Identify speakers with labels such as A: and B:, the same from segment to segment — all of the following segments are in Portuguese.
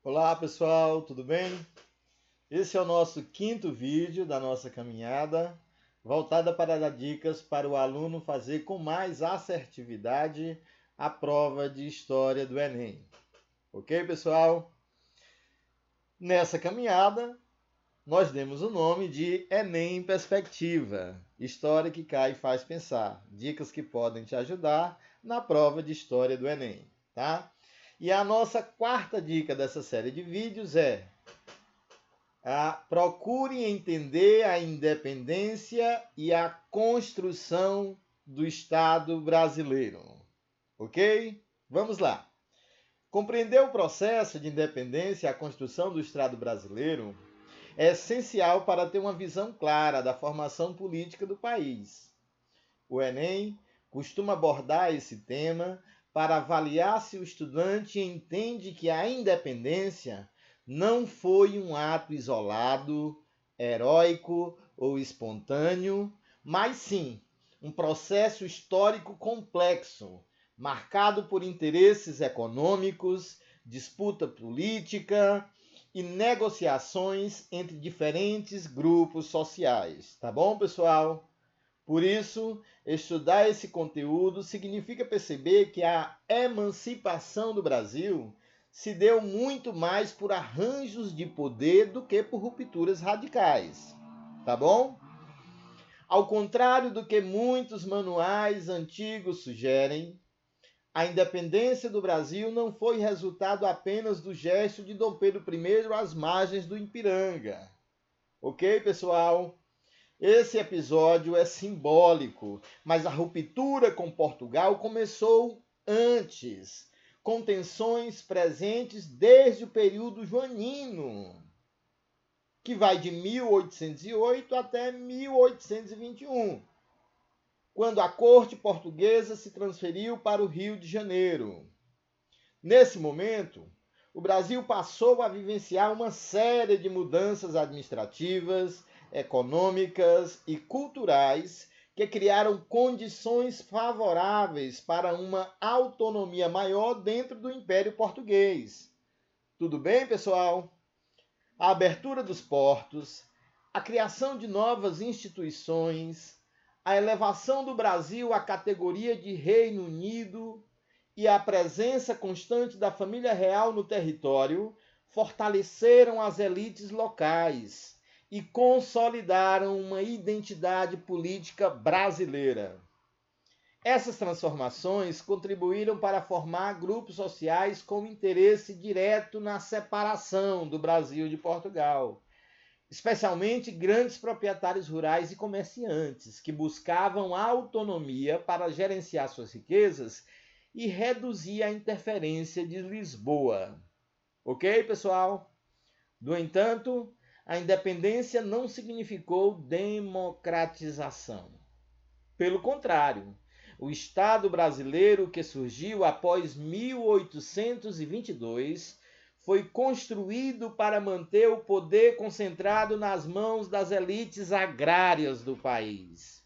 A: Olá pessoal, tudo bem? Esse é o nosso quinto vídeo da nossa caminhada, voltada para dar dicas para o aluno fazer com mais assertividade a prova de História do Enem. Ok, pessoal? Nessa caminhada, nós demos o nome de Enem em Perspectiva, história que cai e faz pensar, dicas que podem te ajudar na prova de História do Enem, tá? E a nossa quarta dica dessa série de vídeos é procure entender a independência e a construção do Estado brasileiro. Ok? Vamos lá. Compreender o processo de independência e a construção do Estado brasileiro é essencial para ter uma visão clara da formação política do país. O Enem costuma abordar esse tema para avaliar se o estudante entende que a independência não foi um ato isolado, heróico ou espontâneo, mas sim um processo histórico complexo, marcado por interesses econômicos, disputa política e negociações entre diferentes grupos sociais. Tá bom, pessoal? Por isso, estudar esse conteúdo significa perceber que a emancipação do Brasil se deu muito mais por arranjos de poder do que por rupturas radicais. Tá bom? Ao contrário do que muitos manuais antigos sugerem, a independência do Brasil não foi resultado apenas do gesto de Dom Pedro I às margens do Ipiranga. Ok, pessoal? Esse episódio é simbólico, mas a ruptura com Portugal começou antes, com tensões presentes desde o período joanino, que vai de 1808 até 1821, quando a corte portuguesa se transferiu para o Rio de Janeiro. Nesse momento, o Brasil passou a vivenciar uma série de mudanças administrativas, econômicas e culturais que criaram condições favoráveis para uma autonomia maior dentro do Império Português. Tudo bem, pessoal? A abertura dos portos, a criação de novas instituições, a elevação do Brasil à categoria de Reino Unido e a presença constante da família real no território fortaleceram as elites locais e consolidaram uma identidade política brasileira. Essas transformações contribuíram para formar grupos sociais com interesse direto na separação do Brasil de Portugal, especialmente grandes proprietários rurais e comerciantes, que buscavam autonomia para gerenciar suas riquezas e reduzir a interferência de Lisboa. Ok, pessoal? No entanto, a independência não significou democratização. Pelo contrário, o Estado brasileiro que surgiu após 1822 foi construído para manter o poder concentrado nas mãos das elites agrárias do país.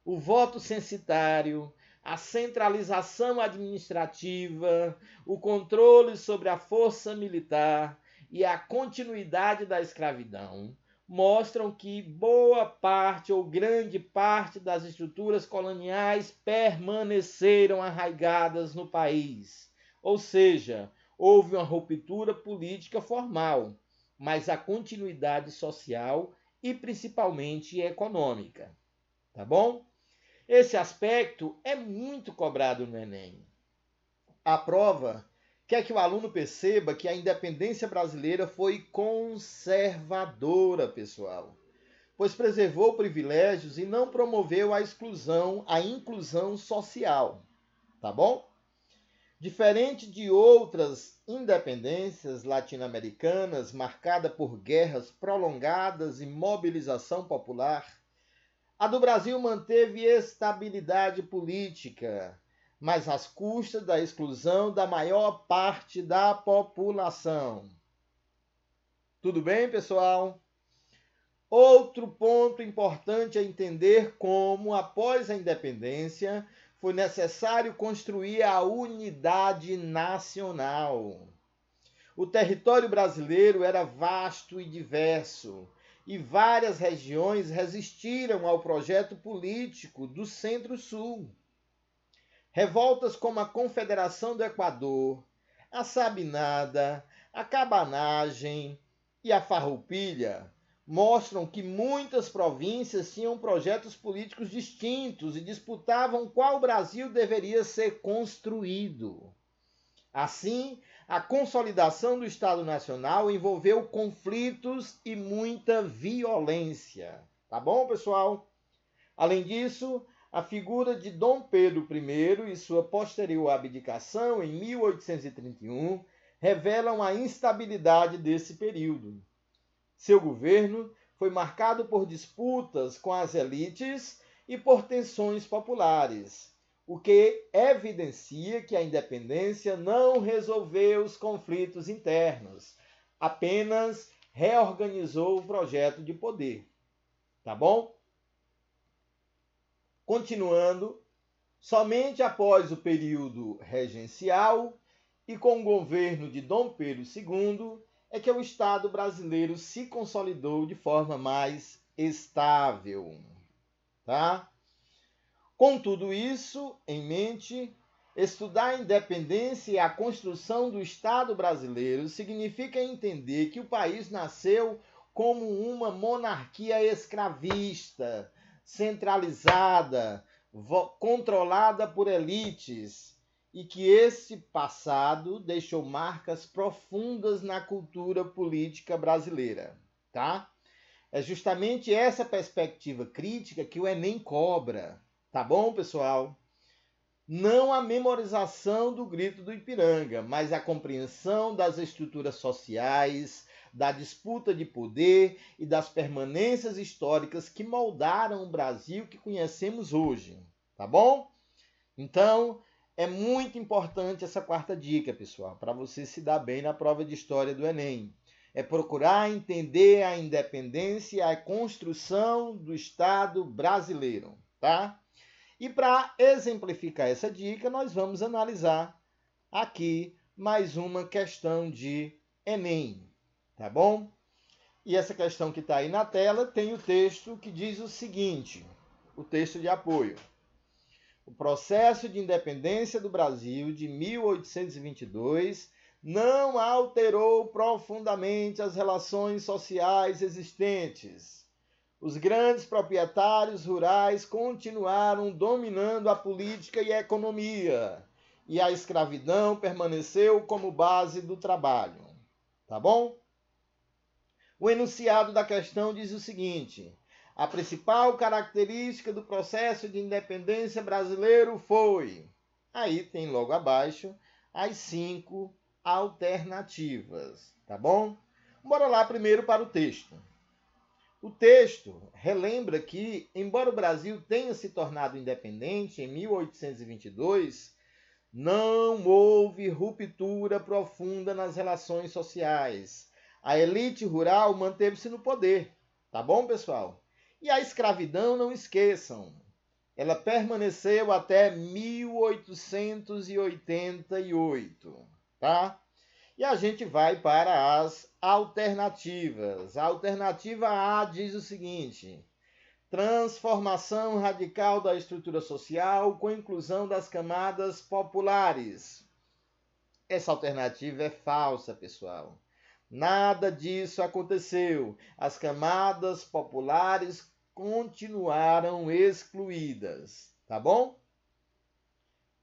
A: O voto censitário, a centralização administrativa, o controle sobre a força militar e a continuidade da escravidão mostram que boa parte ou grande parte das estruturas coloniais permaneceram arraigadas no país. Ou seja, houve uma ruptura política formal, mas a continuidade social e principalmente econômica. Tá bom? Esse aspecto é muito cobrado no Enem. A prova quer que o aluno perceba que a independência brasileira foi conservadora, pessoal, pois preservou privilégios e não promoveu a inclusão social, tá bom? Diferente de outras independências latino-americanas marcada por guerras prolongadas e mobilização popular, a do Brasil manteve estabilidade política, mas às custas da exclusão da maior parte da população. Tudo bem, pessoal? Outro ponto importante é entender como, após a independência, foi necessário construir a unidade nacional. O território brasileiro era vasto e diverso, e várias regiões resistiram ao projeto político do Centro-Sul. Revoltas como a Confederação do Equador, a Sabinada, a Cabanagem e a Farroupilha mostram que muitas províncias tinham projetos políticos distintos e disputavam qual Brasil deveria ser construído. Assim, a consolidação do Estado Nacional envolveu conflitos e muita violência. Tá bom, pessoal? Além disso, a figura de Dom Pedro I e sua posterior abdicação em 1831 revelam a instabilidade desse período. Seu governo foi marcado por disputas com as elites e por tensões populares, o que evidencia que a independência não resolveu os conflitos internos, apenas reorganizou o projeto de poder. Tá bom? Continuando, somente após o período regencial e com o governo de Dom Pedro II é que o Estado brasileiro se consolidou de forma mais estável. Tá? Com tudo isso em mente, estudar a independência e a construção do Estado brasileiro significa entender que o país nasceu como uma monarquia escravista, centralizada, controlada por elites, e que esse passado deixou marcas profundas na cultura política brasileira, tá? É justamente essa perspectiva crítica que o Enem cobra, tá bom, pessoal? Não a memorização do Grito do Ipiranga, mas a compreensão das estruturas sociais, da disputa de poder e das permanências históricas que moldaram o Brasil que conhecemos hoje, tá bom? Então, é muito importante essa quarta dica, pessoal, para você se dar bem na prova de história do Enem. É procurar entender a independência e a construção do Estado brasileiro, tá? E para exemplificar essa dica, nós vamos analisar aqui mais uma questão de Enem, tá bom? E essa questão que está aí na tela tem o texto que diz o seguinte, o texto de apoio. O processo de independência do Brasil de 1822 não alterou profundamente as relações sociais existentes. Os grandes proprietários rurais continuaram dominando a política e a economia, e a escravidão permaneceu como base do trabalho. Tá bom? O enunciado da questão diz o seguinte: a principal característica do processo de independência brasileiro foi... Aí tem logo abaixo as 5 alternativas, tá bom? Bora lá primeiro para o texto. O texto relembra que, embora o Brasil tenha se tornado independente em 1822, não houve ruptura profunda nas relações sociais. A elite rural manteve-se no poder, tá bom, pessoal? E a escravidão, não esqueçam, ela permaneceu até 1888, tá? E a gente vai para as alternativas. A alternativa A diz o seguinte: transformação radical da estrutura social com inclusão das camadas populares. Essa alternativa é falsa, pessoal. Nada disso aconteceu. As camadas populares continuaram excluídas, tá bom?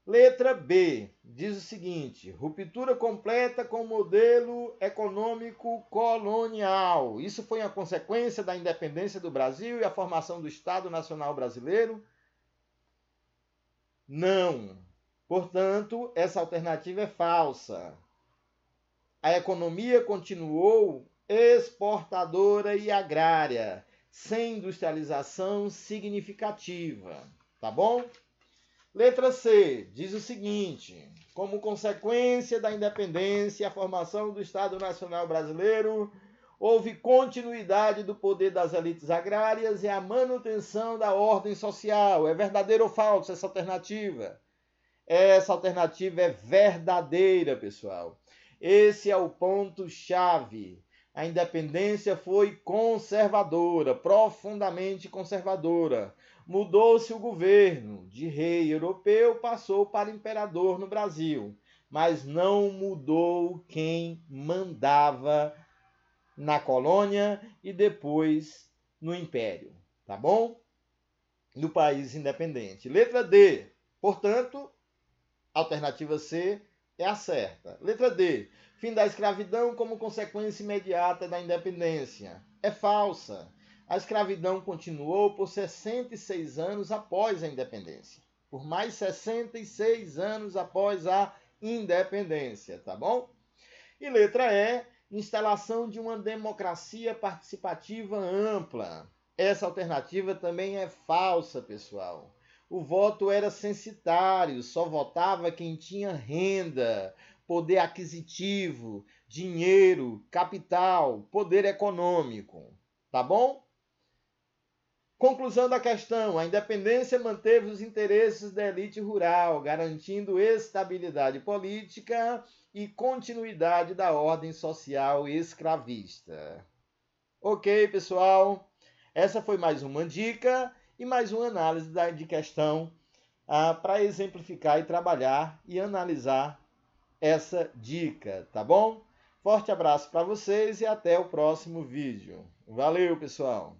A: Letra B diz o seguinte: ruptura completa com o modelo econômico colonial. Isso foi a consequência da independência do Brasil e a formação do Estado Nacional Brasileiro? Não. Portanto, essa alternativa é falsa. A economia continuou exportadora e agrária, sem industrialização significativa. Tá bom? Letra C diz o seguinte: como consequência da independência e a formação do Estado Nacional Brasileiro, houve continuidade do poder das elites agrárias e a manutenção da ordem social. É verdadeiro ou falso essa alternativa? Essa alternativa é verdadeira, pessoal. Esse é o ponto-chave. A independência foi conservadora, profundamente conservadora. Mudou-se o governo, de rei europeu passou para imperador no Brasil, mas não mudou quem mandava na colônia e depois no império, tá bom? No país independente. Letra D. Portanto, alternativa C é a certa. Letra D. Fim da escravidão como consequência imediata da independência. É falsa. A escravidão continuou por 66 anos após a independência. Por mais 66 anos após a independência, tá bom? E letra E. Instalação de uma democracia participativa ampla. Essa alternativa também é falsa, pessoal. O voto era censitário, só votava quem tinha renda, poder aquisitivo, dinheiro, capital, poder econômico. Tá bom? Conclusão da questão: a independência manteve os interesses da elite rural, garantindo estabilidade política e continuidade da ordem social escravista. Ok, pessoal? Essa foi mais uma dica e mais uma análise de questão para exemplificar e trabalhar e analisar essa dica, tá bom? Forte abraço para vocês e até o próximo vídeo. Valeu, pessoal!